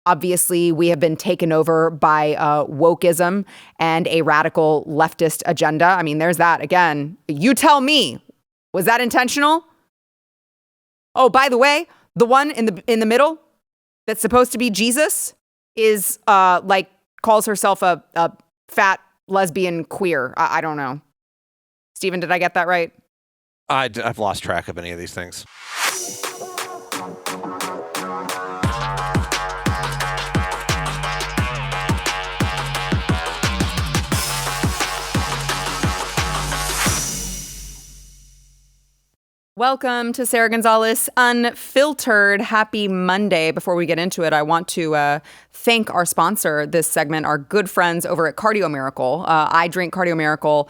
Obviously, we have been taken over by wokeism and a radical leftist agenda. I mean, there's that again. You tell me, was that intentional? Oh, by the way, the one in the middle that's supposed to be Jesus is calls herself a fat lesbian queer. I don't know. Steven, did I get that right? I've lost track of any of these things. Welcome to Sara Gonzales Unfiltered. Happy Monday. Before we get into it, I want to thank our sponsor this segment, our good friends over at Cardio Miracle. I drink Cardio Miracle.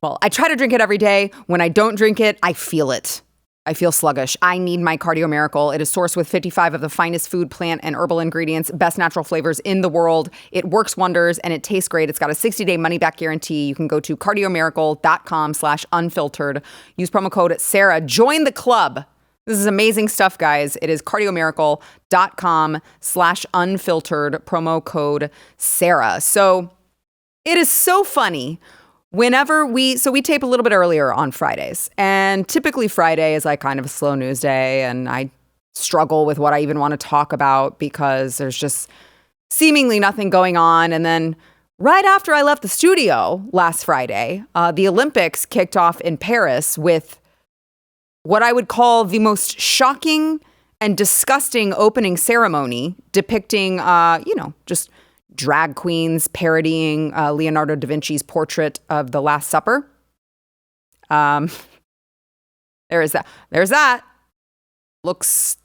Well, I try to drink it every day. When I don't drink it, I feel it. I feel sluggish. I need my Cardio Miracle. It is sourced with 55 of the finest food, plant, and herbal ingredients, best natural flavors in the world. It works wonders and it tastes great. It's got a 60-day money-back guarantee. You can go to cardiomiracle.com/unfiltered. Use promo code Sara. Join the club. This is amazing stuff, guys. It is cardiomiracle.com/unfiltered, promo code Sara. So it is so funny. Whenever we tape a little bit earlier on Fridays, and typically Friday is like kind of a slow news day, and I struggle with what I even want to talk about because there's just seemingly nothing going on. And then right after I left the studio last Friday, the Olympics kicked off in Paris with what I would call the most shocking and disgusting opening ceremony depicting, just drag queens parodying Leonardo da Vinci's portrait of the Last Supper. There's that. Looks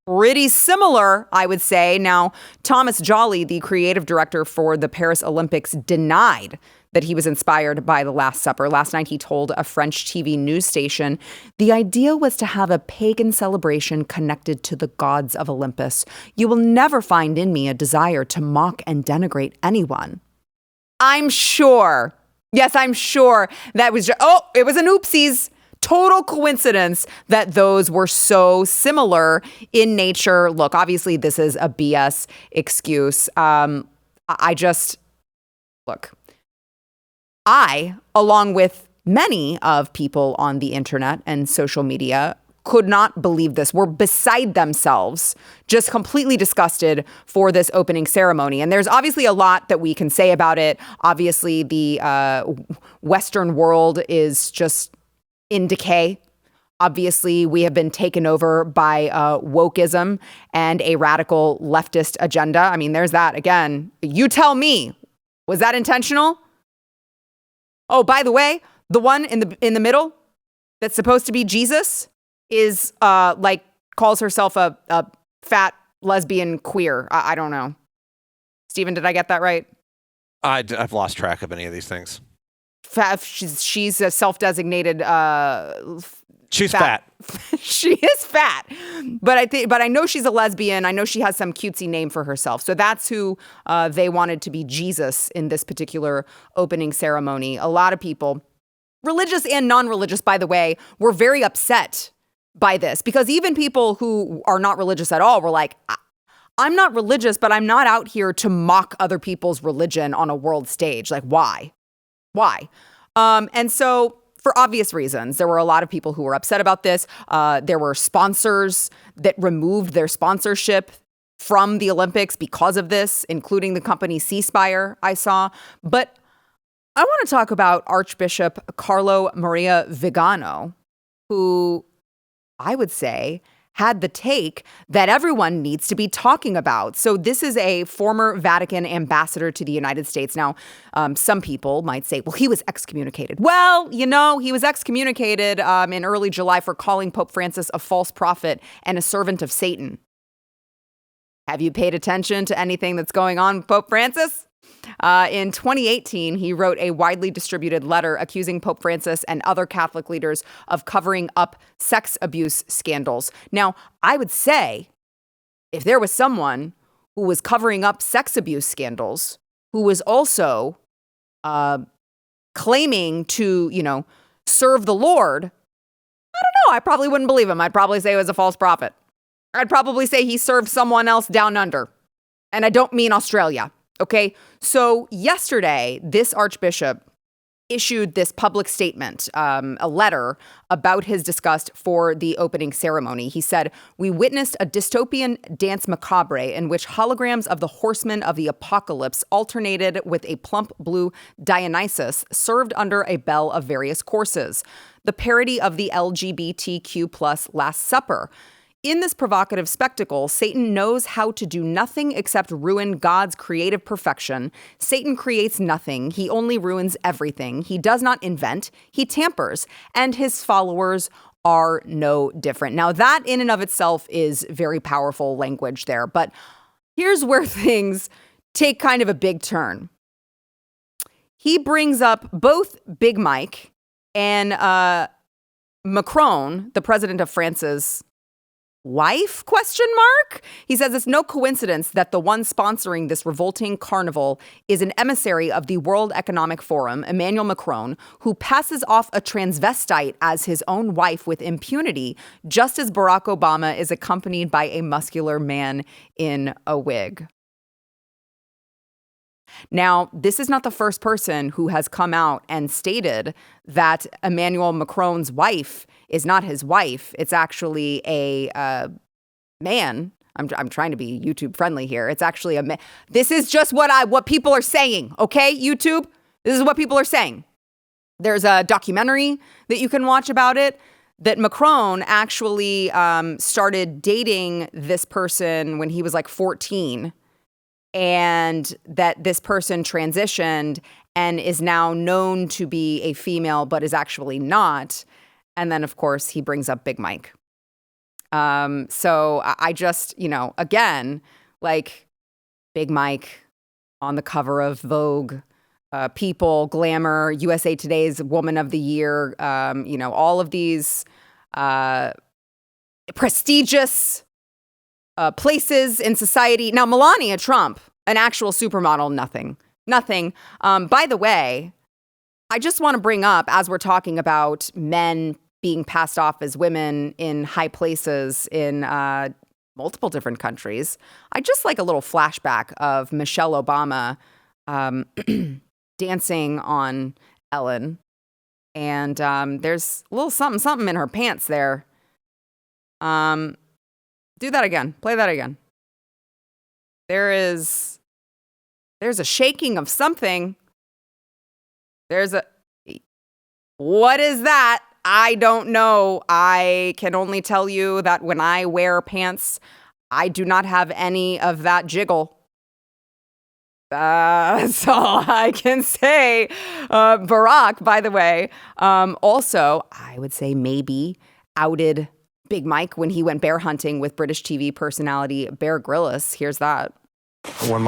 pretty similar, I would say. Now, Thomas Jolly, the creative director for the Paris Olympics, denied that he was inspired by the Last Supper. Last night, he told a French TV news station, "The idea was to have a pagan celebration connected to the gods of Olympus. You will never find in me a desire to mock and denigrate anyone." I'm sure. Yes, I'm sure that was it was an oopsies. Total coincidence that those were so similar in nature. Look, obviously, this is a BS excuse. I, along with many of people on the internet and social media, could not believe this, were beside themselves, just completely disgusted for this opening ceremony. And there's obviously a lot that we can say about it. Obviously, the Western world is just in decay. Obviously, we have been taken over by wokeism and a radical leftist agenda. I mean, there's that again. You tell me, was that intentional? Oh, by the way, the one in the middle that's supposed to be Jesus is calls herself a fat lesbian queer. I don't know. Steven, did I get that right? I've lost track of any of these things. She's a self-designated she's fat. She is fat. But I know she's a lesbian. I know she has some cutesy name for herself. So that's who they wanted to be Jesus in this particular opening ceremony. A lot of people, religious and non-religious, by the way, were very upset by this because even people who are not religious at all were like, I'm not religious, but I'm not out here to mock other people's religion on a world stage. Like, why? And so for obvious reasons, there were a lot of people who were upset about this. There were sponsors that removed their sponsorship from the Olympics because of this, including the company Ceasefire, I saw. But I want to talk about Archbishop Carlo Maria Vigano, who I would say had the take that everyone needs to be talking about. So this is a former Vatican ambassador to the United States. Now, some people might say, well, he was excommunicated. Well, he was excommunicated in early July for calling Pope Francis a false prophet and a servant of Satan. Have you paid attention to anything that's going on with Pope Francis? In 2018, he wrote a widely distributed letter accusing Pope Francis and other Catholic leaders of covering up sex abuse scandals. Now, I would say if there was someone who was covering up sex abuse scandals, who was also claiming to, serve the Lord, I don't know. I probably wouldn't believe him. I'd probably say he was a false prophet. I'd probably say he served someone else down under. And I don't mean Australia, okay? So yesterday, this archbishop issued this public statement, a letter about his disgust for the opening ceremony. He said, "We witnessed a dystopian dance macabre in which holograms of the horsemen of the apocalypse alternated with a plump blue Dionysus served under a bell of various courses, the parody of the LGBTQ plus Last Supper. In this provocative spectacle, Satan knows how to do nothing except ruin God's creative perfection. Satan creates nothing. He only ruins everything. He does not invent. He tampers. And his followers are no different." Now, that in and of itself is very powerful language there. But here's where things take kind of a big turn. He brings up both Big Mike and Macron, the president of France's wife, ? He says it's no coincidence that the one sponsoring this revolting carnival is an emissary of the World Economic Forum, Emmanuel Macron, who passes off a transvestite as his own wife with impunity, just as Barack Obama is accompanied by a muscular man in a wig. Now, this is not the first person who has come out and stated that Emmanuel Macron's wife is not his wife. It's actually a man. I'm trying to be YouTube friendly here. It's actually a man. This is just what people are saying, okay, YouTube? This is what people are saying. There's a documentary that you can watch about it, that Macron actually started dating this person when he was like 14, and that this person transitioned and is now known to be a female, but is actually not. And then, of course, he brings up Big Mike. So I just, again, like Big Mike on the cover of Vogue, People, Glamour, USA Today's Woman of the Year, all of these prestigious places in society. Now, Melania Trump, an actual supermodel, nothing. By the way, I just want to bring up, as we're talking about men being passed off as women in high places in multiple different countries, I just like a little flashback of Michelle Obama dancing on Ellen. And there's a little something in her pants there. Do that again. Play that again. There's a shaking of something. What is that? I don't know. I can only tell you that when I wear pants, I do not have any of that jiggle. That's all I can say. Barack, by the way, also, I would say maybe outed Big Mike when he went bear hunting with British TV personality Bear Grylls. Here's that. When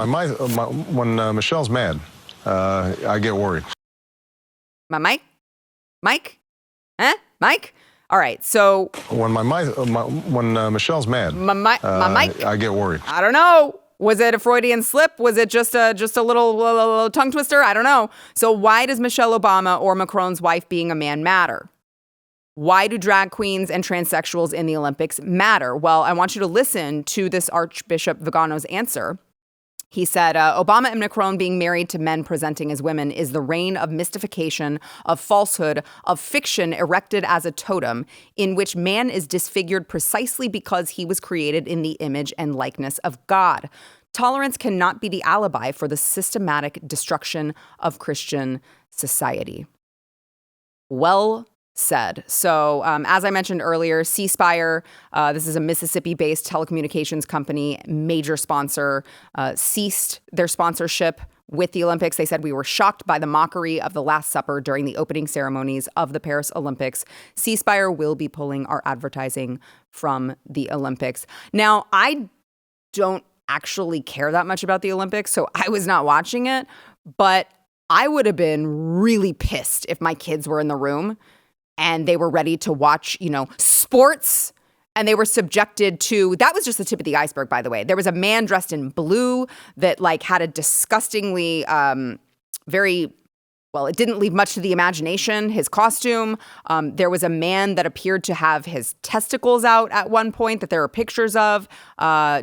Michelle's mad, I get worried. My Mike? Mike? Huh? Mike? All right, so when Michelle's mad, my Mike? I get worried. I don't know. Was it a Freudian slip? Was it just a little tongue twister? I don't know. So why does Michelle Obama or Macron's wife being a man matter? Why do drag queens and transsexuals in the Olympics matter? Well, I want you to listen to this Archbishop Vigano's answer. He said, Obama and Macron being married to men presenting as women is the reign of mystification, of falsehood, of fiction erected as a totem in which man is disfigured precisely because he was created in the image and likeness of God. Tolerance cannot be the alibi for the systematic destruction of Christian society. Well said. So as I mentioned earlier, C Spire, this is a Mississippi-based telecommunications company, major sponsor, ceased their sponsorship with the Olympics. They said, "We were shocked by the mockery of the Last Supper during the opening ceremonies of the Paris Olympics. C Spire will be pulling our advertising from the Olympics." Now, I don't actually care that much about the Olympics, so I was not watching it, but I would have been really pissed if my kids were in the room and they were ready to watch, sports, and they were subjected to, that was just the tip of the iceberg, by the way. There was a man dressed in blue that had a disgustingly, very, well, it didn't leave much to the imagination. His costume, there was a man that appeared to have his testicles out at one point that there are pictures of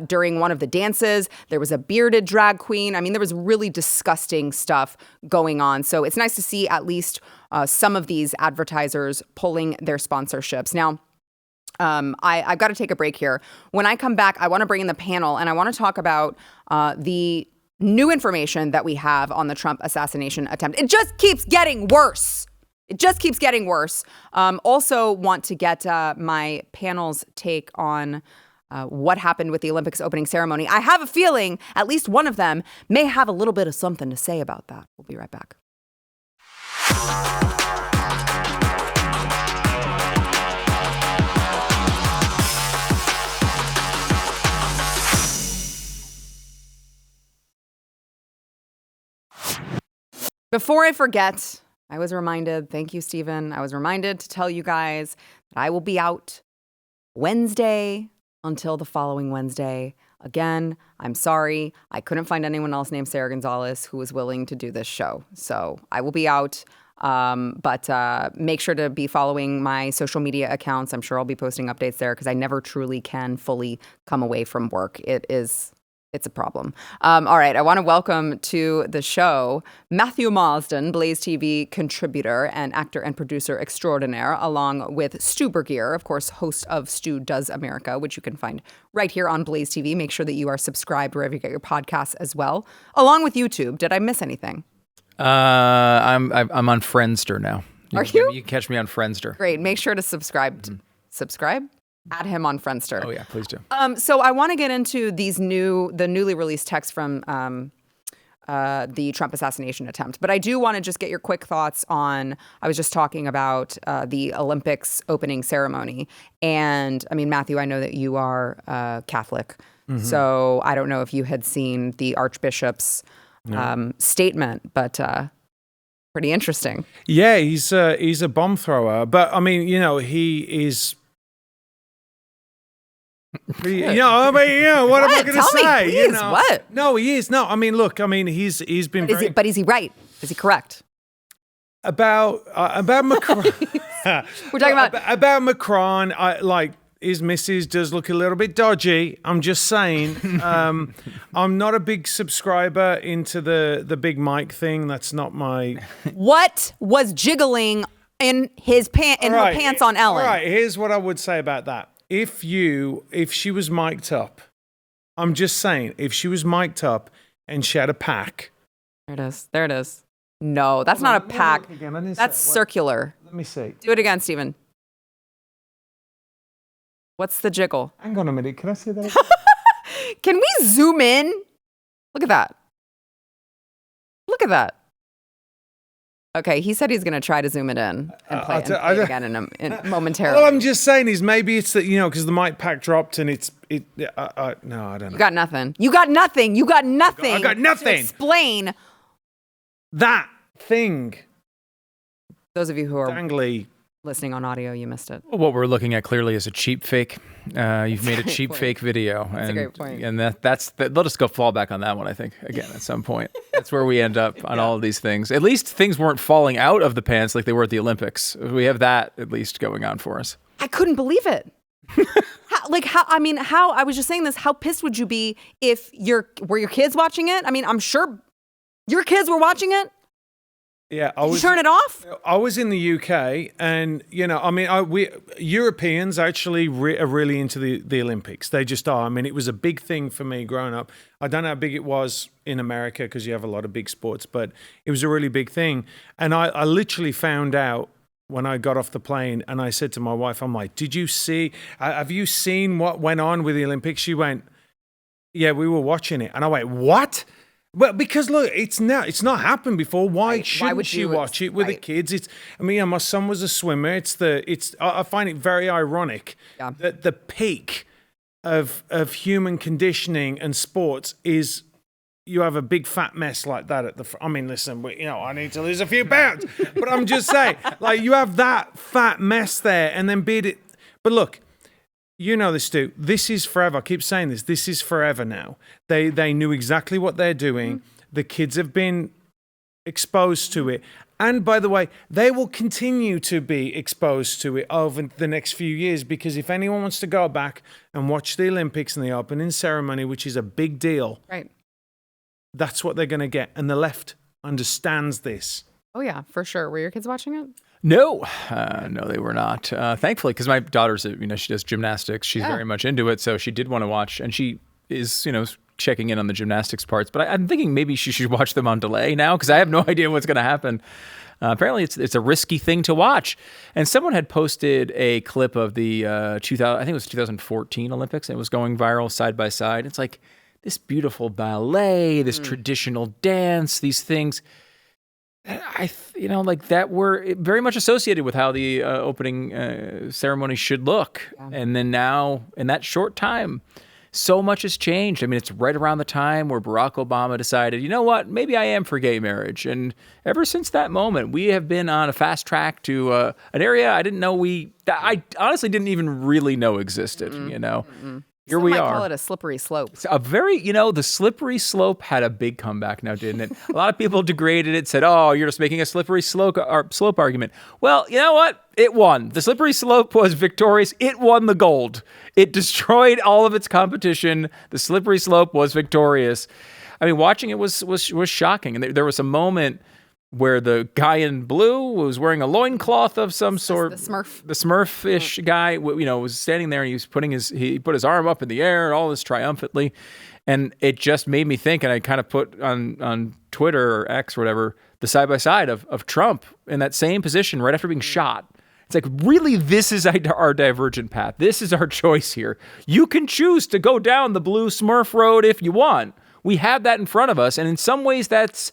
during one of the dances. There was a bearded drag queen. I mean, there was really disgusting stuff going on. So it's nice to see at least some of these advertisers pulling their sponsorships. Now, I've got to take a break here. When I come back, I want to bring in the panel and I want to talk about the new information that we have on the Trump assassination attempt. It just keeps getting worse. It just keeps getting worse. Also want to get my panel's take on what happened with the Olympics opening ceremony. I have a feeling at least one of them may have a little bit of something to say about that. We'll be right back. Before I forget, I was reminded, thank you, Stephen. I was reminded to tell you guys that I will be out Wednesday until the following Wednesday. Again, I'm sorry. I couldn't find anyone else named Sara Gonzales who was willing to do this show. So I will be out. But make sure to be following my social media accounts. I'm sure I'll be posting updates there because I never truly can fully come away from work. It's a problem. All right, I want to welcome to the show Matthew Marsden, BlazeTV contributor and actor and producer extraordinaire, along with Stu Burguiere, of course, host of Stu Does America, which you can find right here on BlazeTV. Make sure that you are subscribed wherever you get your podcasts as well, along with YouTube. Did I miss anything? I'm on Friendster now. Are you? You can catch me on Friendster. Great. Make sure to subscribe. Subscribe? Add him on Friendster. Oh, yeah, please do. So I want to get into the newly released text from the Trump assassination attempt. But I do want to just get your quick thoughts on, I was just talking about the Olympics opening ceremony. And I mean, Matthew, I know that you are Catholic. Mm-hmm. So I don't know if you had seen the Archbishop's statement, but pretty interesting. Yeah, he's a bomb thrower. But I mean, he is... what am I going to say? Please, what? No, he is. No, I mean, look, he's been but is he right? Is he correct? About Macron. We're talking about Macron. His missus does look a little bit dodgy. I'm just saying. I'm not a big subscriber into the big mic thing. That's not my... What was jiggling in her pants on Ellen? All right, here's what I would say about that. If she was mic'd up, I'm just saying, if she was mic'd up and she had a pack. There it is. No, that's not a pack. That's circular. Let me see. Do it again, Stephen. What's the jiggle? Hang on a minute. Can I see that? Can we zoom in? Look at that. Look at that. Okay, he said he's going to try to zoom it in and play it again in momentarily. All I'm just saying is maybe it's that, because the mic pack dropped and no, I don't know. You got nothing. You got nothing. You got nothing. I got nothing. To explain that thing. Those of you who are dangly listening on audio, you missed it. What we're looking at clearly is a cheap fake. You've made a cheap fake video. That's a great point. And they'll just go fall back on that one, I think, again, at some point. That's where we end up on all of these things. At least things weren't falling out of the pants like they were at the Olympics. We have that at least going on for us. I couldn't believe it. I was just saying this, how pissed would you be if were your kids watching it? I mean, I'm sure your kids were watching it. Yeah, Did you turn it off? I was in the UK, and we Europeans actually are really into the Olympics. They just are. I mean, it was a big thing for me growing up. I don't know how big it was in America because you have a lot of big sports, but it was a really big thing. And I literally found out when I got off the plane, and I said to my wife, I'm like, "Did you see? Have you seen what went on with the Olympics?" She went, "Yeah, we were watching it," and I went, "What?" Well, because look, it's not happened before. Why shouldn't she watch it with the kids? My son was a swimmer. I find it very ironic that the peak of human conditioning and sports is you have a big fat mess like that at the front. I mean, listen, I need to lose a few pounds, but I'm just saying, you have that fat mess there, and then beat it. But look. You know this, Stu. This is forever. I keep saying this. This is forever now. They knew exactly what they're doing. Mm-hmm. The kids have been exposed to it. And by the way, they will continue to be exposed to it over the next few years, because if anyone wants to go back and watch the Olympics and the opening ceremony, which is a big deal, Right. that's what they're going to get. And the left understands this. Oh, yeah, for sure. Were your kids watching it? No, no, they were not. Thankfully, because my daughter's, she does gymnastics. She's very much into it, so she did want to watch, and she is, checking in on the gymnastics parts. But I'm thinking maybe she should watch them on delay now, because I have no idea what's going to happen. Apparently, it's a risky thing to watch. And someone had posted a clip of the 2014 Olympics, and it was going viral side by side. It's like this beautiful ballet, this traditional dance, these things. That were very much associated with how the opening ceremony should look. Yeah. And then now, in that short time, so much has changed. I mean, it's right around the time where Barack Obama decided, you know what, maybe I am for gay marriage. And ever since that moment, we have been on a fast track to an area I honestly didn't even really know existed, Here Some we might are. call it a slippery slope. It's a very, the slippery slope had a big comeback now, didn't it? A lot of people degraded it, said, oh, you're just making a slippery slope argument. Well, you know what? It won. The slippery slope was victorious. It won the gold. It destroyed all of its competition. The slippery slope was victorious. I mean, watching it was shocking. And there was a moment where the guy in blue was wearing a loincloth of some sort. The Smurf. The Smurf-ish guy, was standing there, and he put his arm up in the air, all this triumphantly. And it just made me think, and I kind of put on Twitter or X or whatever, the side-by-side of Trump in that same position right after being shot. It's like, really, this is our divergent path. This is our choice here. You can choose to go down the blue Smurf road if you want. We have that in front of us, and in some ways it's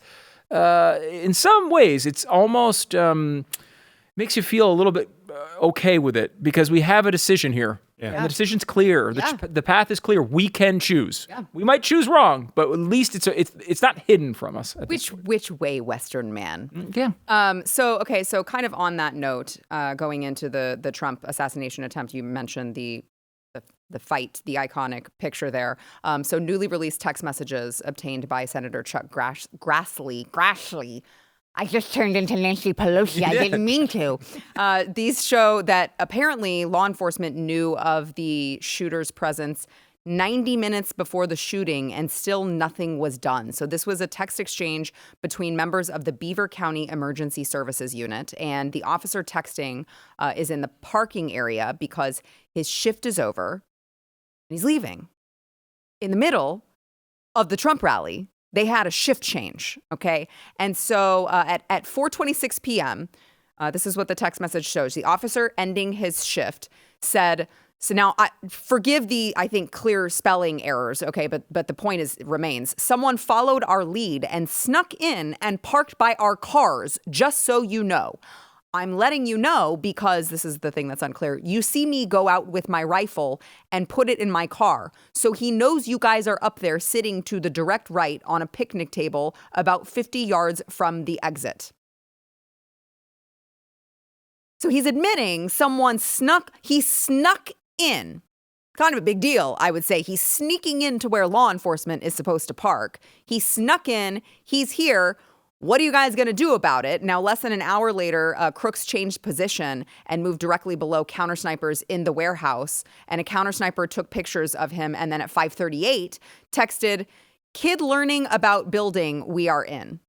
almost makes you feel a little bit okay with it, because we have a decision here. Yeah. And the decision's clear. The path is clear. We can choose. Yeah. We might choose wrong, but at least it's not hidden from us. Which way, Western man? Yeah. So kind of on that note, going into the Trump assassination attempt, you mentioned the fight, the iconic picture there. So newly released text messages obtained by Senator Chuck Grassley. I just turned into Nancy Pelosi. I didn't mean to. These show that apparently law enforcement knew of the shooter's presence 90 minutes before the shooting, and still nothing was done. So this was a text exchange between members of the Beaver County Emergency Services Unit, and the officer texting is in the parking area because his shift is over and he's leaving. In the middle of the Trump rally, they had a shift change, okay? And so at 4:26 p.m., this is what the text message shows. The officer ending his shift said, so now forgive the, I think, clear spelling errors, okay? But the point remains. Someone followed our lead and snuck in and parked by our cars, just so you know. I'm letting you know because this is the thing that's unclear. You see me go out with my rifle and put it in my car. So he knows you guys are up there sitting to the direct right on a picnic table about 50 yards from the exit. So he's admitting someone snuck in. Kind of a big deal, I would say. He's sneaking into where law enforcement is supposed to park. He snuck in. He's here. What are you guys going to do about it? Now, less than an hour later, crooks changed position and moved directly below counter snipers in the warehouse. And a counter sniper took pictures of him. And then at 5:38, texted, "Kid learning about building we are in."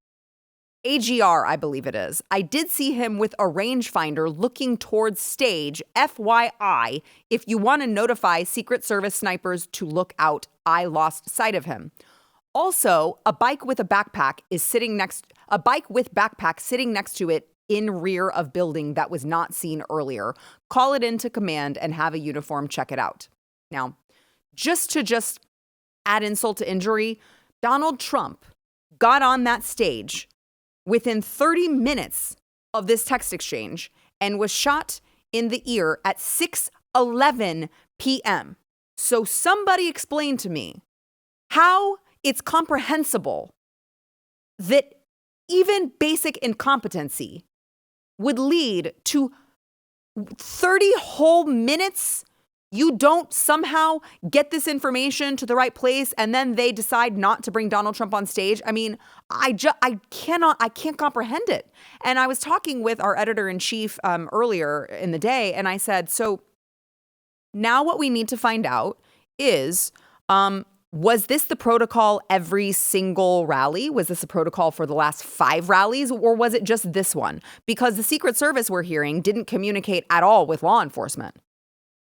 AGR, I believe it is. I did see him with a rangefinder looking towards stage. FYI, if you want to notify Secret Service snipers to look out, I lost sight of him. Also, a bike with backpack sitting next to it in rear of building that was not seen earlier. Call it into command and have a uniform check it out. Now, just add insult to injury, Donald Trump got on that stage within 30 minutes of this text exchange and was shot in the ear at 6:11 p.m. So somebody explain to me how it's comprehensible that even basic incompetency would lead to 30 whole minutes you don't somehow get this information to the right place and then they decide not to bring Donald Trump on stage. I mean, I can't comprehend it. And I was talking with our editor-in-chief earlier in the day, and I said, so now what we need to find out is, was this the protocol every single rally? Was this a protocol for the last 5 rallies, or was it just this one? Because the Secret Service, we're hearing, didn't communicate at all with law enforcement.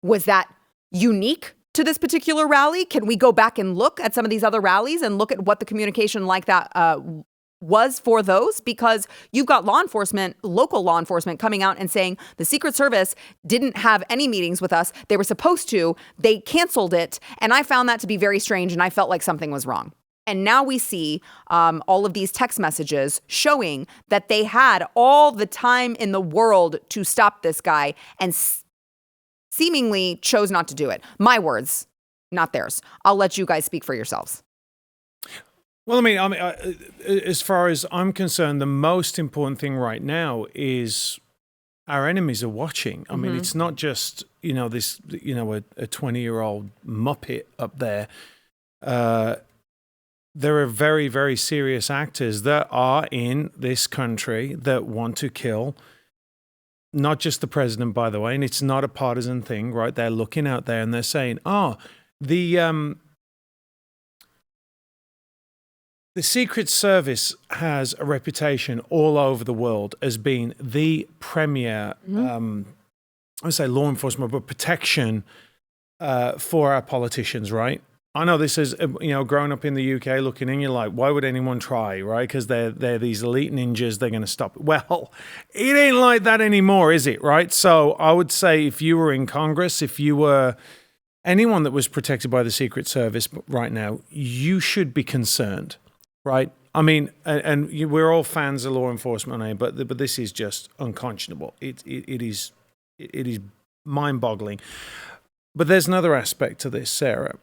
Was that unique to this particular rally? Can we go back and look at some of these other rallies and look at what the communication like that was for those? Because you've got law enforcement, local law enforcement coming out and saying the Secret Service didn't have any meetings with us. They were supposed to. They canceled it. And I found that to be very strange, and I felt like something was wrong. And now we see all of these text messages showing that they had all the time in the world to stop this guy and seemingly chose not to do it. My words, not theirs. I'll let you guys speak for yourselves. Well, I mean, as far as I'm concerned, the most important thing right now is our enemies are watching. I mean, it's not just, a 20-year-old muppet up there. There are very, very serious actors that are in this country that want to kill not just the president, by the way, and it's not a partisan thing, right? They're looking out there and they're saying, the Secret Service has a reputation all over the world as being the premier, I would say law enforcement, but protection for our politicians, right? I know this is, growing up in the UK, looking in, you're like, why would anyone try, right? Because they're these elite ninjas, they're going to stop it. Well, it ain't like that anymore, is it, right? So I would say if you were in Congress, if you were anyone that was protected by the Secret Service right now, you should be concerned, right? I mean, and we're all fans of law enforcement, but this is just unconscionable. It is mind-boggling. But there's another aspect to this, Sarah.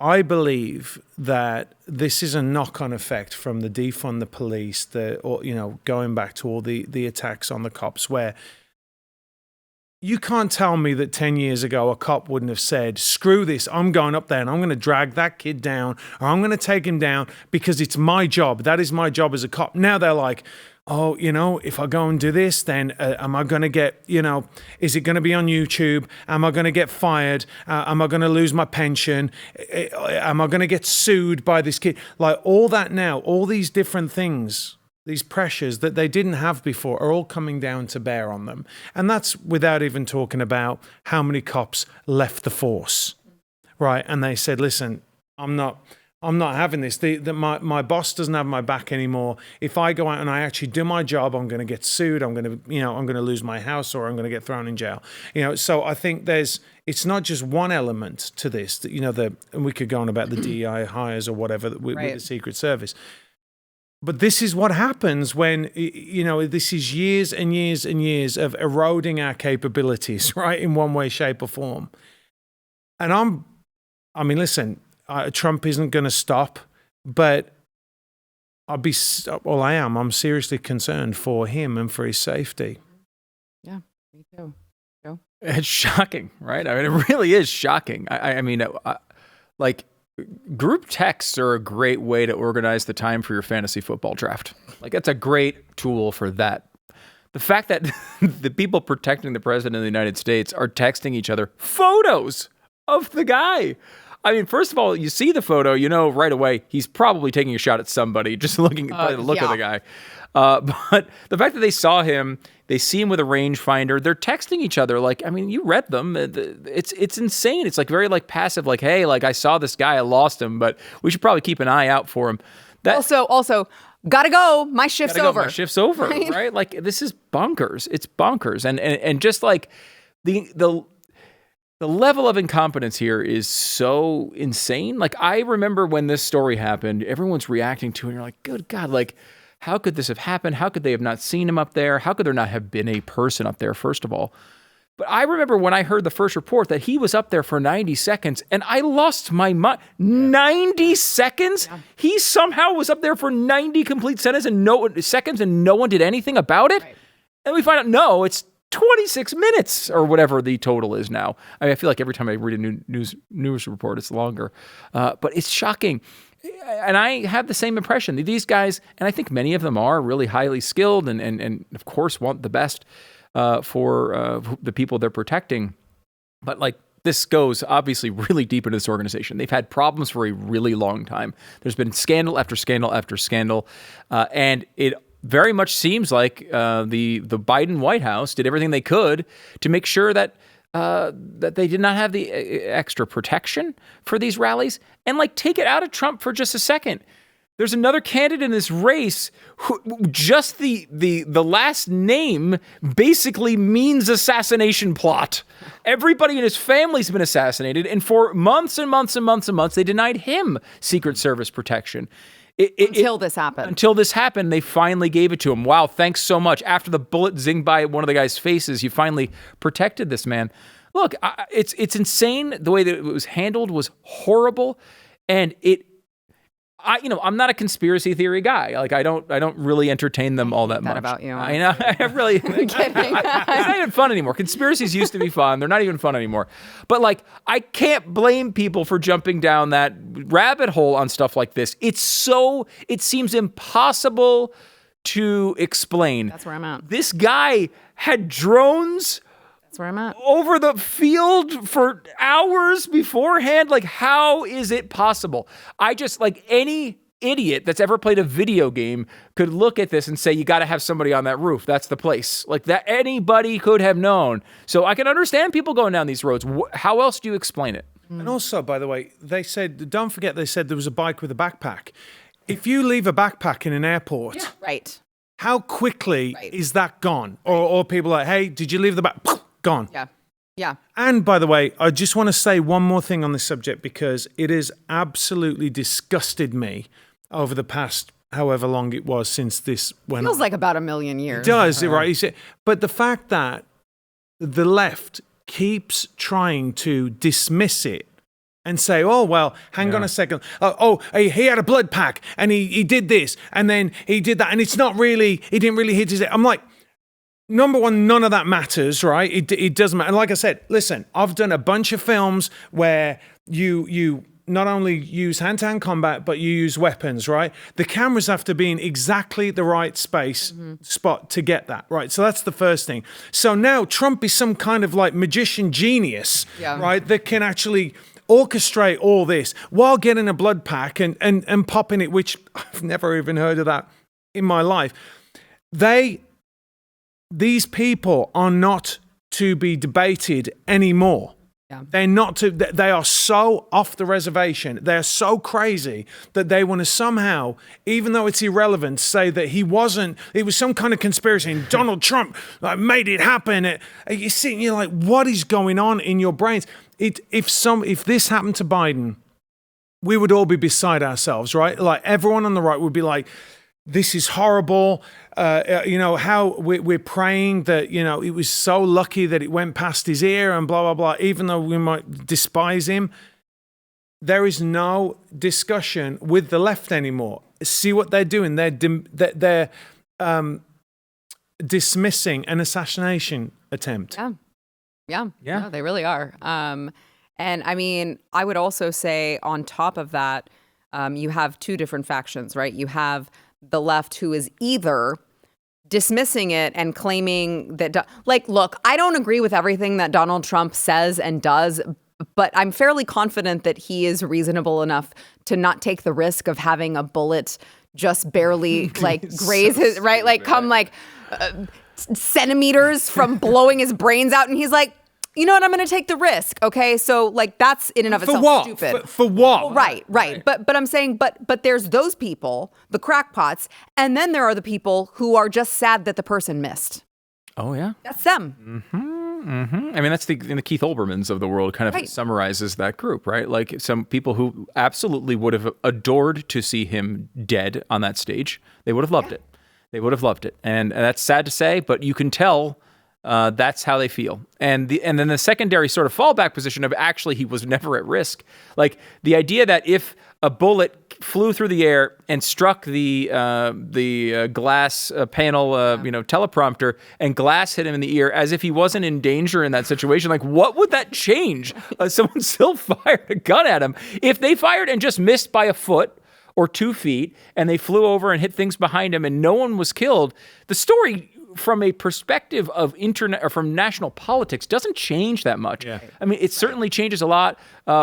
I believe that this is a knock-on effect from the defund the police, going back to all the attacks on the cops, where you can't tell me that 10 years ago a cop wouldn't have said, screw this, I'm going up there and I'm going to drag that kid down, or I'm going to take him down because it's my job. That is my job as a cop. Now they're like, oh, if I go and do this, then am I going to get, is it going to be on YouTube? Am I going to get fired? Am I going to lose my pension? Am I going to get sued by this kid? Like all that now, all these different things, these pressures that they didn't have before are all coming down to bear on them. And that's without even talking about how many cops left the force, right? And they said, listen, I'm not having this. My boss doesn't have my back anymore. If I go out and I actually do my job, I'm going to get sued. I'm going to lose my house, or I'm going to get thrown in jail. So I think it's not just one element to this. And we could go on about the DEI hires or whatever with the Secret Service. But this is what happens when, this is years and years and years of eroding our capabilities, right, in one way, shape, or form. And listen, Trump isn't going to stop, but I'm seriously concerned for him and for his safety. Yeah, me too. Joe? It's shocking, right? I mean, it really is shocking. Group texts are a great way to organize the time for your fantasy football draft. Like, it's a great tool for that. The fact that the people protecting the president of the United States are texting each other photos of the guy. I mean, first of all, you see the photo, right away, he's probably taking a shot at somebody, just looking at the look of the guy. But the fact that they saw him, they see him with a rangefinder, they're texting each other. Like, I mean, you read them. It's insane. It's like very passive, like, hey, I saw this guy, I lost him, but we should probably keep an eye out for him. Also, gotta go. My shift's over. My shift's over, right? Like, this is bonkers. It's bonkers. And just like the level of incompetence here is so insane. Like, I remember when this story happened, everyone's reacting to it, and you're like, good God, how could this have happened? How could they have not seen him up there? How could there not have been a person up there, first of all? But I remember when I heard the first report that he was up there for 90 seconds, and I lost my mind. 90 seconds? Yeah. He somehow was up there for 90 complete seconds, and no one did anything about it? Right. And we find out, no, it's 26 minutes or whatever the total is now. I mean, I feel like every time I read a news report, it's longer. But it's shocking. And I have the same impression. These guys, and I think many of them are really highly skilled and of course want the best for the people they're protecting. But like, this goes obviously really deep into this organization. They've had problems for a really long time. There's been scandal after scandal after scandal. And it very much seems like the Biden White House did everything they could to make sure that they did not have the extra protection for these rallies. And like, take it out of Trump for just a second. There's another candidate in this race who just the last name basically means assassination plot. Everybody in his family's been assassinated, and for months and months and months and months, they denied him Secret Service protection. Until this happened. Until this happened, they finally gave it to him. Wow, thanks so much. After the bullet zinged by one of the guy's faces, you finally protected this man. Look, it's insane. The way that it was handled was horrible, and I'm not a conspiracy theory guy. Like, I don't really entertain them all that much. About you. I know. I really. I'm kidding. It's not even fun anymore. Conspiracies used to be fun. They're not even fun anymore. But like, I can't blame people for jumping down that rabbit hole on stuff like this. It seems impossible to explain. That's where I'm at. This guy had drones. That's where I'm at. Over the field for hours beforehand. Like, how is it possible? I just, like, any idiot that's ever played a video game could look at this and say, you got to have somebody on that roof. That's the place. Like, that anybody could have known. So I can understand people going down these roads. How else do you explain it? And also, by the way, they said, don't forget, they said there was a bike with a backpack. If you leave a backpack in an airport, Right. how quickly is that gone? Or people are like, hey, did you leave the back? Gone. Yeah. Yeah. And by the way, I just want to say one more thing on this subject, because it has absolutely disgusted me over the past however long it was since this went on. Feels like about a million years. It does, right? But the fact that the left keeps trying to dismiss it and say, oh, well, hang on a second. He had a blood pack and he did this and then he did that. And it's not really, he didn't really hit his head. I'm like, number one, none of that matters, right? It doesn't matter. And like I said, listen, I've done a bunch of films where you not only use hand-to-hand combat, but you use weapons, right? The cameras have to be in exactly the right spot to get that, right? So that's the first thing. So now Trump is some kind of like magician genius, right? That can actually orchestrate all this while getting a blood pack and popping it, which I've never even heard of that in my life. These people are not to be debated anymore. Yeah. They're not to. They are so off the reservation. They're so crazy that they want to somehow, even though it's irrelevant, say that it was some kind of conspiracy and Donald Trump made it happen. You see, you're like, what is going on in your brains? If this happened to Biden, we would all be beside ourselves, right? Like, everyone on the right would be like, this is horrible. How we're praying that, it was so lucky that it went past his ear and blah, blah, blah, even though we might despise him. There is no discussion with the left anymore. See what they're doing. They're dismissing an assassination attempt. Yeah. No, they really are. And I mean, I would also say on top of that, you have two different factions, right? You have the left, who is either dismissing it and claiming that, look, I don't agree with everything that Donald Trump says and does, but I'm fairly confident that he is reasonable enough to not take the risk of having a bullet just barely graze his, right? Come centimeters from blowing his brains out. And he's like, you know what? I'm going to take the risk. Okay. So that's in and of itself stupid. For what? Well, right. But I'm saying, but there's those people, the crackpots. And then there are the people who are just sad that the person missed. Oh, yeah. That's them. I mean, that's the Keith Olbermanns of the world kind of summarizes that group, right? Like, some people who absolutely would have adored to see him dead on that stage. They would have loved it. They would have loved it. And that's sad to say, but you can tell That's how they feel. And then the secondary sort of fallback position of actually he was never at risk. Like the idea that if a bullet flew through the air and struck the glass panel, teleprompter, and glass hit him in the ear as if he wasn't in danger in that situation, like what would that change? Someone still fired a gun at him. If they fired and just missed by a foot or 2 feet and they flew over and hit things behind him and no one was killed, the story from a perspective of internet or from national politics doesn't change that much. Yeah. I mean, it certainly changes a lot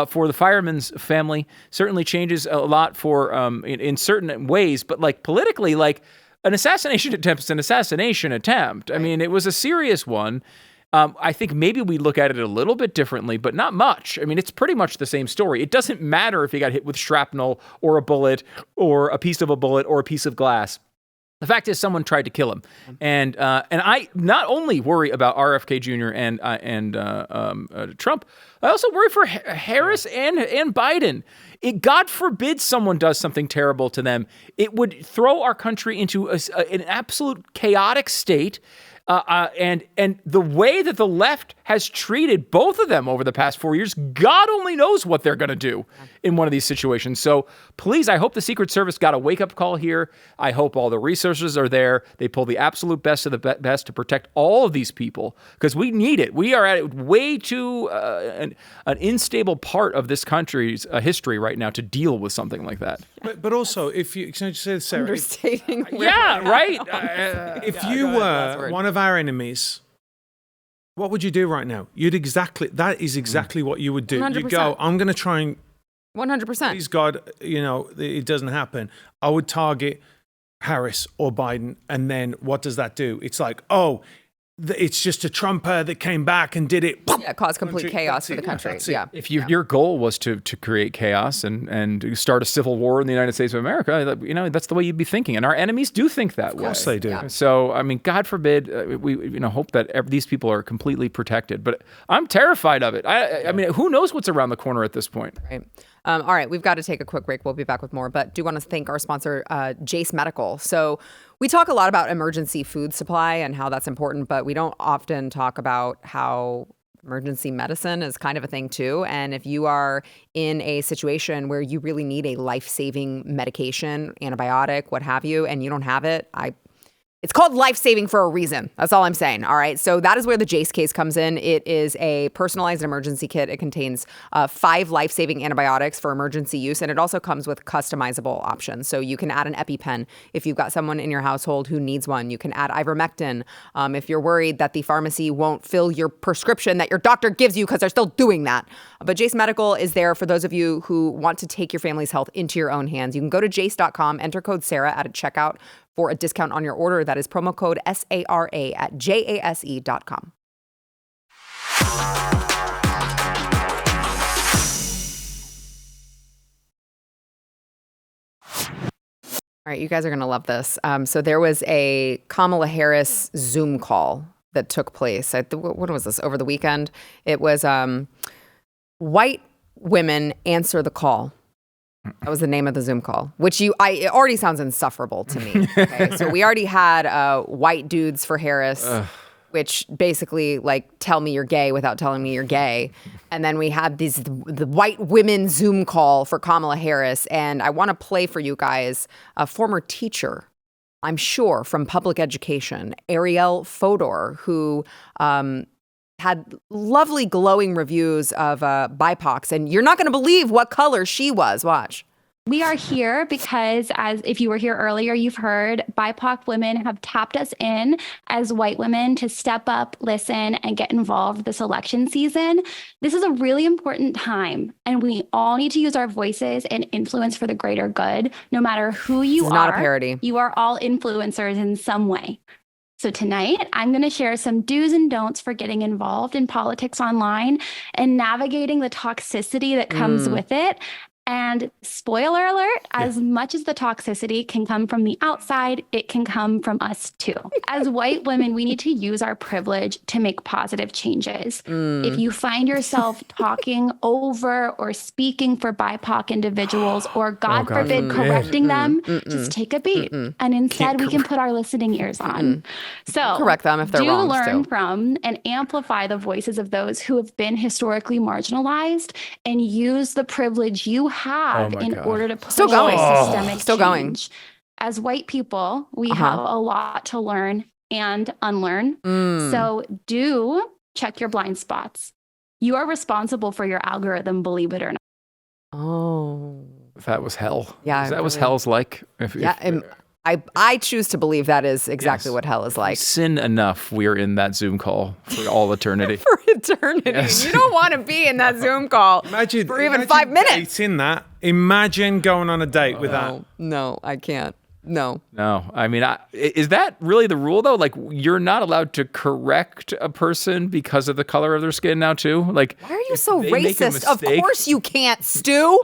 for the fireman's family, certainly changes a lot for in certain ways, but like politically, like an assassination attempt is an assassination attempt. I mean, it was a serious one. I think maybe we look at it a little bit differently, but not much. I mean, it's pretty much the same story. It doesn't matter if he got hit with shrapnel or a bullet or a piece of a bullet or a piece of glass. The fact is, someone tried to kill him, and I not only worry about RFK Jr. and Trump, I also worry for Harris and Biden. God forbid someone does something terrible to them. It would throw our country into an absolute chaotic state. And the way that the left has treated both of them over the past 4 years, God only knows what they're going to do in one of these situations. So please, I hope the Secret Service got a wake-up call here. I hope all the resources are there. They pull the absolute best of the best to protect all of these people because we need it. We are at way too an unstable part of this country's history right now to deal with something like that. But also, if you can I just say, Sarah, understating. Right. If you were one of our enemies, what would you do right now? That is exactly what you would do. 100%. You go, I'm going to try and 100%. please God, it doesn't happen. I would target Harris or Biden. And then what does that do? It's like, it's just a Trumper that came back and did it. Yeah, cause complete chaos for the country. Yeah. If your goal was to create chaos and start a civil war in the United States of America, that's the way you'd be thinking. And our enemies do think that way. Of course they do. Yeah. So, I mean, God forbid we hope that these people are completely protected. But I'm terrified of it. I mean, who knows what's around the corner at this point? Right. All right, we've got to take a quick break. We'll be back with more, but do want to thank our sponsor, Jace Medical. So we talk a lot about emergency food supply and how that's important, but we don't often talk about how emergency medicine is kind of a thing too. And if you are in a situation where you really need a life-saving medication, antibiotic, what have you, and you don't have it, it's called life-saving for a reason. That's all I'm saying. All right. So that is where the Jace case comes in. It is a personalized emergency kit. It contains 5 life-saving antibiotics for emergency use. And it also comes with customizable options. So you can add an EpiPen if you've got someone in your household who needs one. You can add ivermectin if you're worried that the pharmacy won't fill your prescription that your doctor gives you because they're still doing that. But Jace Medical is there for those of you who want to take your family's health into your own hands. You can go to jace.com, enter code Sara at a checkout for a discount on your order. That is promo code SARA at jase.com. All right, you guys are going to love this. So there was a Kamala Harris Zoom call that took place. What was this, over the weekend? It was white women answer the call. That was the name of the Zoom call, which it already sounds insufferable to me. Okay? So we already had white dudes for Harris, which basically like tell me you're gay without telling me you're gay. And then we had the white women Zoom call for Kamala Harris. And I want to play for you guys a former teacher, I'm sure, from public education, Ariel Fodor, who had lovely glowing reviews of BIPOCs. And you're not going to believe what color she was. Watch. We are here because, as if you were here earlier, you've heard BIPOC women have tapped us in as white women to step up, listen, and get involved this election season. This is a really important time, and we all need to use our voices and influence for the greater good, no matter who you are. It's not a parody. You are all influencers in some way. So tonight, I'm going to share some do's and don'ts for getting involved in politics online and navigating the toxicity that comes with it. And spoiler alert, as much as the toxicity can come from the outside, it can come from us too. As white women, we need to use our privilege to make positive changes. If you find yourself talking over or speaking for BIPOC individuals, or God forbid, correcting them, just take a beat. And instead, we can put our listening ears on. So correct them if they're wrong. Learn from and amplify the voices of those who have been historically marginalized, and use the privilege you have in order to push systemic change. As white people, we have a lot to learn and unlearn. So do check your blind spots. You are responsible for your algorithm, believe it or not. Oh. That was hell. Yeah. That was hell's like. I choose to believe that is exactly what hell is like. Sin enough, we're in that Zoom call for all eternity. For eternity. Yes. You don't want to be in that Zoom call for even 5 minutes. In that. Imagine going on a date with that. No, I can't. No. I mean, is that really the rule, though? Like, you're not allowed to correct a person because of the color of their skin now, too? Like, why are you so racist? Of course you can't, Stu.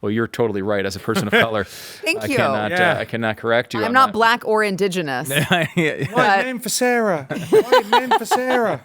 Well, you're totally right. As a person of color, Thank you. I cannot correct you. I'm not black or indigenous. White men for Sarah. White men for Sarah.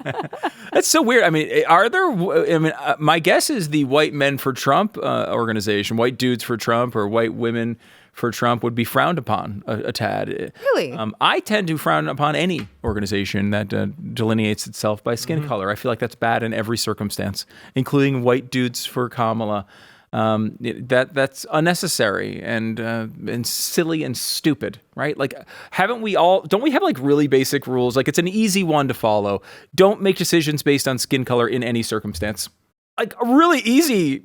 That's so weird. I mean, are there? I mean, my guess is the White Men for Trump organization, White Dudes for Trump, or White Women for Trump would be frowned upon a tad. Really? I tend to frown upon any organization that delineates itself by skin color. I feel like that's bad in every circumstance, including White Dudes for Kamala. That's unnecessary and silly and stupid, right? Like, don't we have like really basic rules? Like, it's an easy one to follow. Don't make decisions based on skin color in any circumstance. Like, a really easy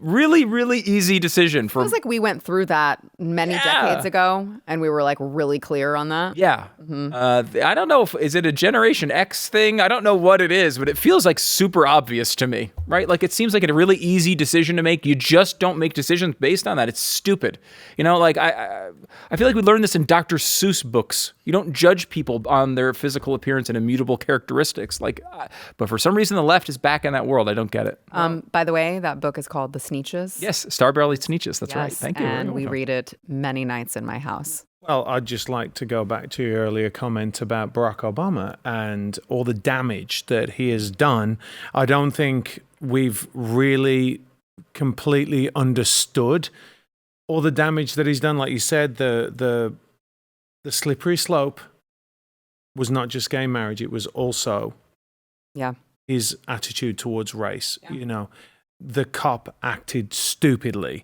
decision. Feels like we went through that many decades ago, and we were like really clear on that. Yeah. I don't know is it a Generation X thing? I don't know what it is, but it feels like super obvious to me, right? Like, it seems like a really easy decision to make. You just don't make decisions based on that. It's stupid. You know, like I feel like we learned this in Dr. Seuss books. You don't judge people on their physical appearance and immutable characteristics. Like, but for some reason, the left is back in that world. I don't get it. By the way, that book is called The Sneetches. Yes, Starbarrel Sneetches. That's right. Thank you. And we read it many nights in my house. Well, I'd just like to go back to your earlier comment about Barack Obama and all the damage that he has done. I don't think we've really completely understood all the damage that he's done. Like you said, the slippery slope was not just gay marriage; it was also his attitude towards race. Yeah. You know, the cop acted stupidly.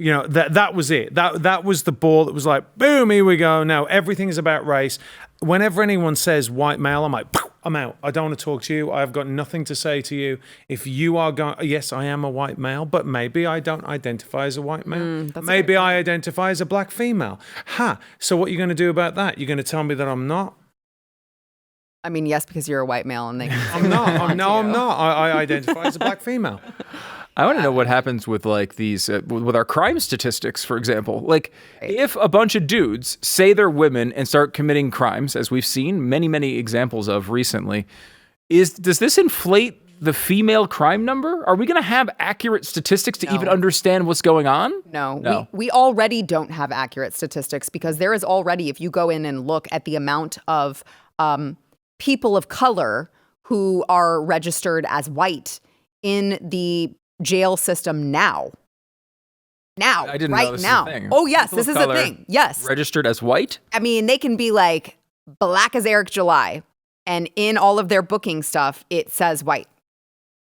You know, that was it. That was the ball that was like, boom, here we go. Now everything is about race. Whenever anyone says white male, I'm like, I'm out. I don't want to talk to you. I've got nothing to say to you. If you are going, yes, I am a white male, but maybe I don't identify as a white male. Maybe I identify as a black female. So what are you going to do about that? You're going to tell me that I'm not? I mean, yes, because you're a white male, and I'm not. I'm not. I identify as a black female. I want to know what happens with like these, with our crime statistics, for example. Like, if a bunch of dudes say they're women and start committing crimes, as we've seen many examples of recently, does this inflate the female crime number? Are we going to have accurate statistics to even understand what's going on? No. We already don't have accurate statistics, because there is already, if you go in and look at the amount of people of color who are registered as white in the jail system now. I didn't know this was a thing. Oh, yes, this is a thing. Yes. Registered as white? I mean, they can be like black as Eric July, and in all of their booking stuff, it says white.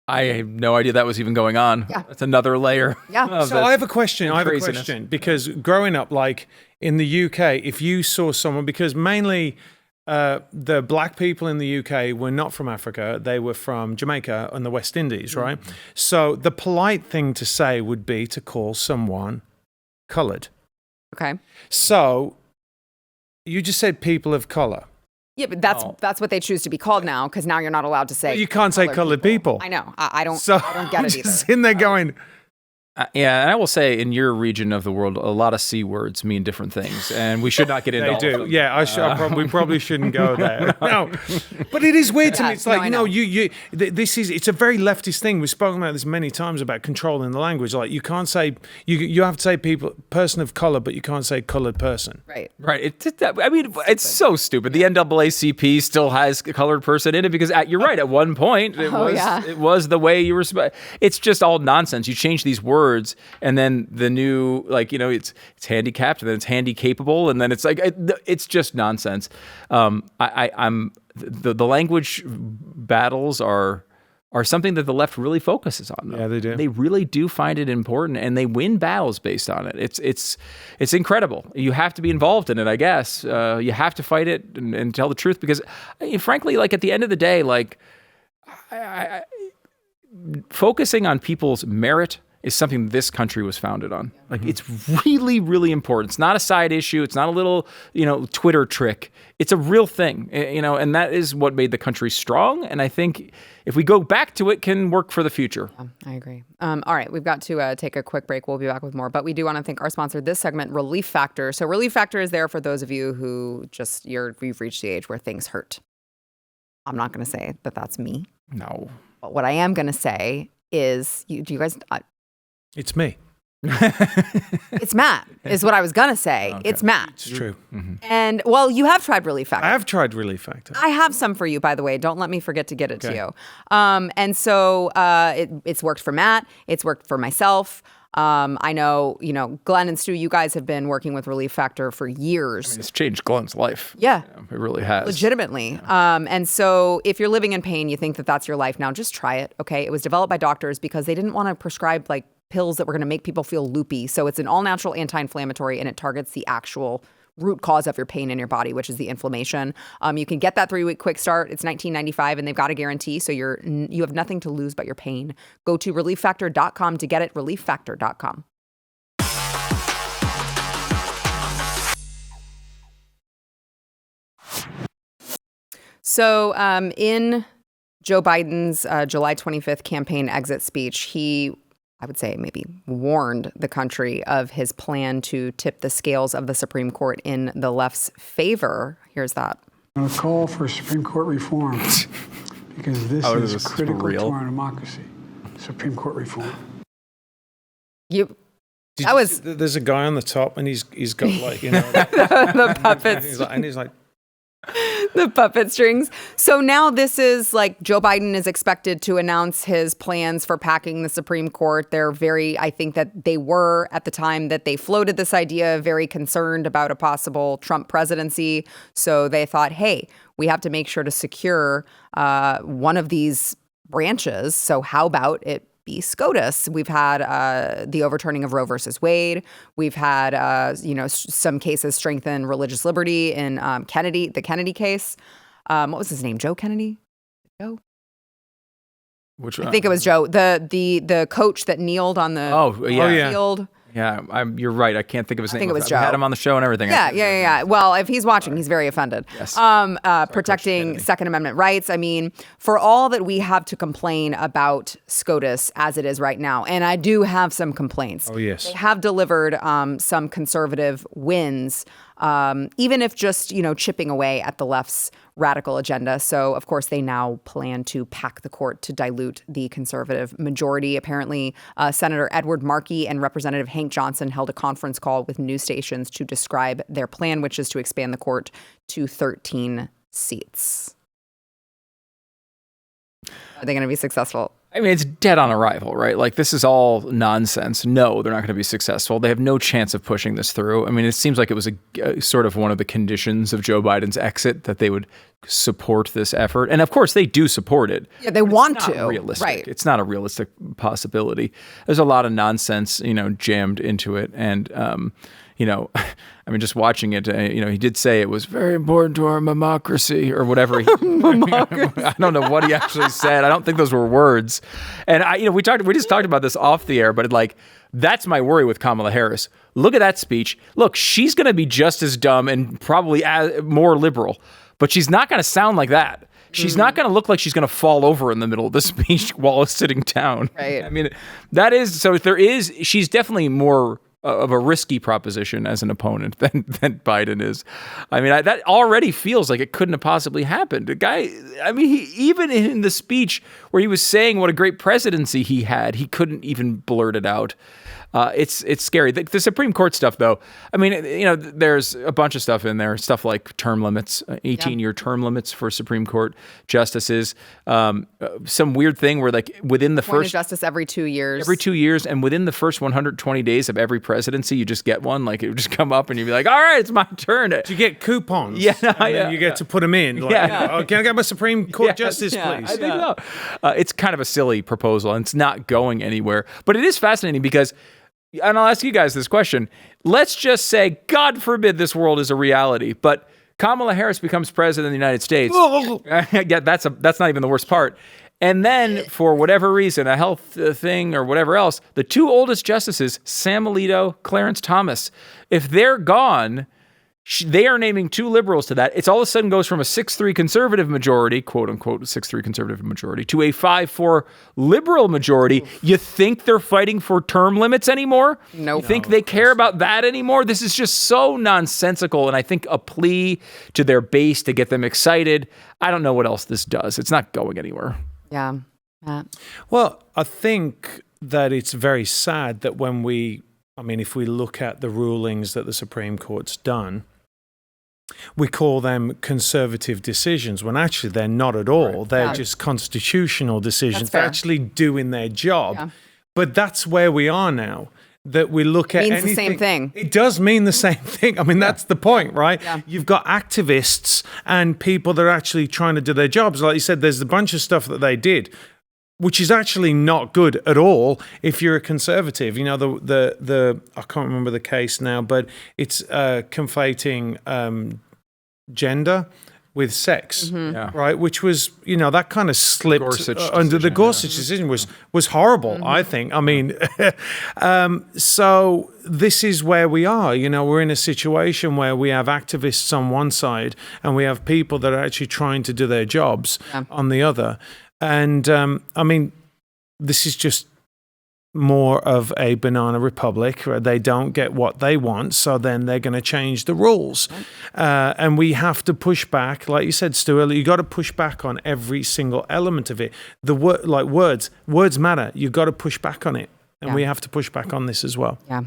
I have no idea that was even going on. Yeah. That's another layer. Yeah. So I have a question. Because growing up, like in the UK, if you saw someone, because mainly the black people in the UK were not from Africa. They were from Jamaica and the West Indies, right? So the polite thing to say would be to call someone colored. Okay. So you just said people of color. Yeah, but that's what they choose to be called now, because now you're not allowed to say. You can't say colored people. I know. I don't get I'm it either. Just in there going, Yeah, and I will say, in your region of the world, a lot of C words mean different things, and we should not get into They all do. of them. Yeah, we probably shouldn't go there. No, but it is weird to me. It's like, I know. it's a very leftist thing. We've spoken about this many times about controlling the language. Like, you can't say, you have to say person of color, but you can't say colored person. Right. Right. It's so stupid. The NAACP still has a colored person in it because you're right. At one point, it was the way you were. It's just all nonsense. You change these words, and then the new, it's handicapped, and then it's handy capable, and then it's like it's just nonsense. I'm the language battles are something that the left really focuses on, though. Yeah, they do. They really do find it important, and they win battles based on it. It's incredible. You have to be involved in it, I guess. You have to fight it and tell the truth because, frankly, at the end of the day, focusing on people's merit is something this country was founded on. It's really, really important. It's not a side issue. It's not a little, Twitter trick. It's a real thing, and that is what made the country strong. And I think if we go back to it, can work for the future. Yeah, I agree. All right, we've got to take a quick break. We'll be back with more, but we do want to thank our sponsor this segment, Relief Factor. So Relief Factor is there for those of you who you've reached the age where things hurt. I'm not going to say that that's me. No. But what I am going to say is, do you guys... It's me. It's Matt, is what I was going to say. Okay. It's Matt. It's true. Mm-hmm. And, you have tried Relief Factor. I have tried Relief Factor. I have some for you, by the way. Don't let me forget to get it to you. And so it's worked for Matt. It's worked for myself. I know, Glenn and Stu, you guys have been working with Relief Factor for years. It's changed Glenn's life. Yeah. It really has. Legitimately. Yeah. And so if you're living in pain, you think that that's your life now, just try it, okay? It was developed by doctors because they didn't want to prescribe, pills that were going to make people feel loopy. So it's an all-natural anti-inflammatory, and it targets the actual root cause of your pain in your body, which is the inflammation. You can get that 3-week quick start. It's $19.95, and they've got a guarantee, so you have nothing to lose but your pain. Go to relieffactor.com to get it. Relieffactor.com. So in Joe Biden's July 25th campaign exit speech, he, I would say, maybe warned the country of his plan to tip the scales of the Supreme Court in the left's favor. Here's that. I'm going to call for Supreme Court reform because this is critical to our democracy. Supreme Court reform. There's a guy on the top, and he's got the puppets. he's like. The puppet strings. So now this is Joe Biden is expected to announce his plans for packing the Supreme Court. I think that they were, at the time that they floated this idea, very concerned about a possible Trump presidency. So they thought, hey, we have to make sure to secure one of these branches. So how about it be SCOTUS? We've had the overturning of Roe versus Wade. We've had, some cases strengthen religious liberty in the Kennedy case. What was his name? Joe Kennedy? Joe? Which I think it was Joe. The coach that kneeled on the field. Yeah, you're right. I can't think of his name. I think it was Joe. We had him on the show and everything. Yeah. Well, if he's watching, he's very offended. Yes. Protecting Second Amendment rights. I mean, for all that we have to complain about SCOTUS as it is right now, and I do have some complaints. Oh, yes. They have delivered some conservative wins, even if just, chipping away at the left's radical agenda. So, of course, they now plan to pack the court to dilute the conservative majority. Apparently, Senator Edward Markey and Representative Hank Johnson held a conference call with news stations to describe their plan, which is to expand the court to 13 seats. Are they going to be successful? I mean, it's dead on arrival, right? This is all nonsense. No, they're not going to be successful. They have no chance of pushing this through. I mean, it seems like it was a sort of one of the conditions of Joe Biden's exit that they would support this effort. And of course, they do support it. Yeah, they want to. It's not realistic. Right. It's not a realistic possibility. There's a lot of nonsense, jammed into it. And, I mean, just watching it, he did say it was very important to our democracy or whatever. I don't know what he actually said. I don't think those were words. And we just talked about this off the air, but that's my worry with Kamala Harris. Look at that speech. Look, she's going to be just as dumb and probably more liberal, but she's not going to sound like that. She's not going to look like she's going to fall over in the middle of the speech while sitting down. Right. I mean, she's definitely more of a risky proposition as an opponent than Biden is. I mean, that already feels like it couldn't have possibly happened. The guy, I mean, even in the speech where he was saying what a great presidency he had, he couldn't even blurt it out. It's scary. The Supreme Court stuff, though, I mean, there's a bunch of stuff in there, stuff like term limits, 18-year term limits for Supreme Court justices. Some weird thing where, like, within the Appointed first justice every 2 years. Every 2 years, and within the first 120 days of every presidency, you just get one. Like, it would just come up, and you'd be like, "All right, it's my turn." Do you get coupons? Yeah, you get to put them in. Like, can I get my Supreme Court justice, please? I think so. It's kind of a silly proposal, and it's not going anywhere. But it is fascinating because, and I'll ask you guys this question. Let's just say, God forbid this world is a reality, but Kamala Harris becomes president of the United States. Yeah, that's not even the worst part. And then, for whatever reason, a health thing or whatever else, the two oldest justices, Sam Alito, Clarence Thomas, if they're gone, they are naming two liberals to that. It's all of a sudden goes from a 6-3 conservative majority, quote unquote 6-3 conservative majority, to a 5-4 liberal majority. You think they're fighting for term limits anymore? Nope. You think they care about that anymore? This is just so nonsensical, and I think a plea to their base to get them excited. I don't know what else this does. It's not going anywhere. Yeah. Well, I think that it's very sad that if we look at the rulings that the Supreme Court's done, we call them conservative decisions when actually they're not at all. Right. They're just constitutional decisions. They're actually doing their job. Yeah. But that's where we are now. That we look at means the same thing. It does mean the same thing. I mean, that's the point, right? Yeah. You've got activists and people that are actually trying to do their jobs. Like you said, there's a bunch of stuff that they did, which is actually not good at all if you're a conservative. You know, the I can't remember the case now, but it's conflating gender with sex, right? Which was, that kind of slipped under the Gorsuch decision was horrible, I think. I mean, so this is where we are. We're in a situation where we have activists on one side and we have people that are actually trying to do their jobs on the other. And this is just more of a banana republic where they don't get what they want, so then they're going to change the rules. And we have to push back. Like you said, Stu, you got to push back on every single element of it. Words matter. You got to push back on it. And we have to push back on this as well. Yeah.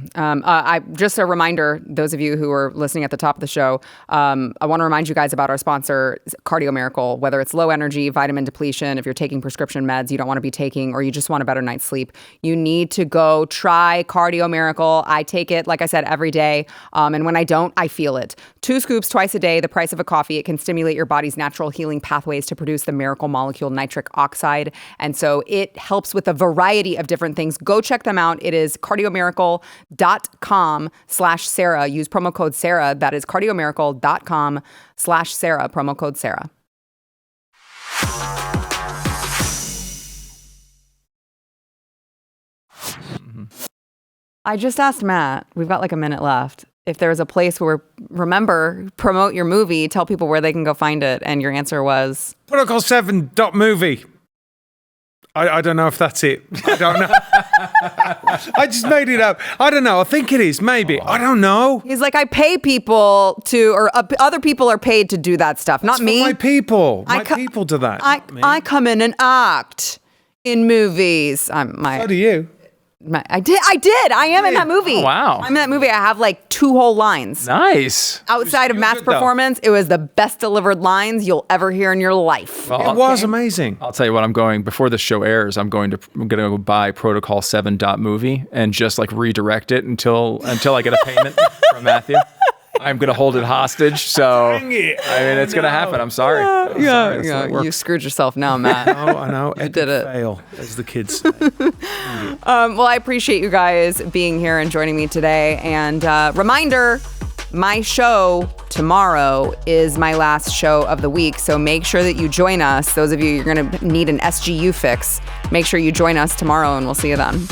Just a reminder, those of you who are listening at the top of the show, I want to remind you guys about our sponsor, Cardio Miracle. Whether it's low energy, vitamin depletion, if you're taking prescription meds you don't want to be taking, or you just want a better night's sleep, you need to go try Cardio Miracle. I take it, like I said, every day. And when I don't, I feel it. 2 scoops twice a day, the price of a coffee. It can stimulate your body's natural healing pathways to produce the miracle molecule nitric oxide. And so it helps with a variety of different things. Go check them out. It is cardiomiracle.com/Sara. Use promo code Sara. That is cardiomiracle.com/Sara, promo code Sara. I just asked Matt, we've got like a minute left, if there's a place where, promote your movie, tell people where they can go find it. And your answer was? Protocol7.movie. I don't know if that's it. I don't know. I just made it up. I don't know. I think it is. Maybe. I don't know. He's like, I pay people to, or other people are paid to do that stuff. Not me. My people. My people do that. I come in and act in movies. So do you. I did. I am in that movie. Oh, wow. I'm in that movie. I have like 2 whole lines. Nice. Outside of Matt's performance, it was the best delivered lines you'll ever hear in your life. Well, it was amazing. I'll tell you what, before the show airs, I'm going to go buy Protocol7.movie and just like redirect it until I get a payment from Matthew. I'm going to hold it hostage. So, it's going to happen. I'm sorry. You screwed yourself now, Matt. I know. You did it. Fail, as the kids say. Well, I appreciate you guys being here and joining me today. And reminder, my show tomorrow is my last show of the week. So make sure that you join us. Those of you, you're going to need an SGU fix. Make sure you join us tomorrow and we'll see you then.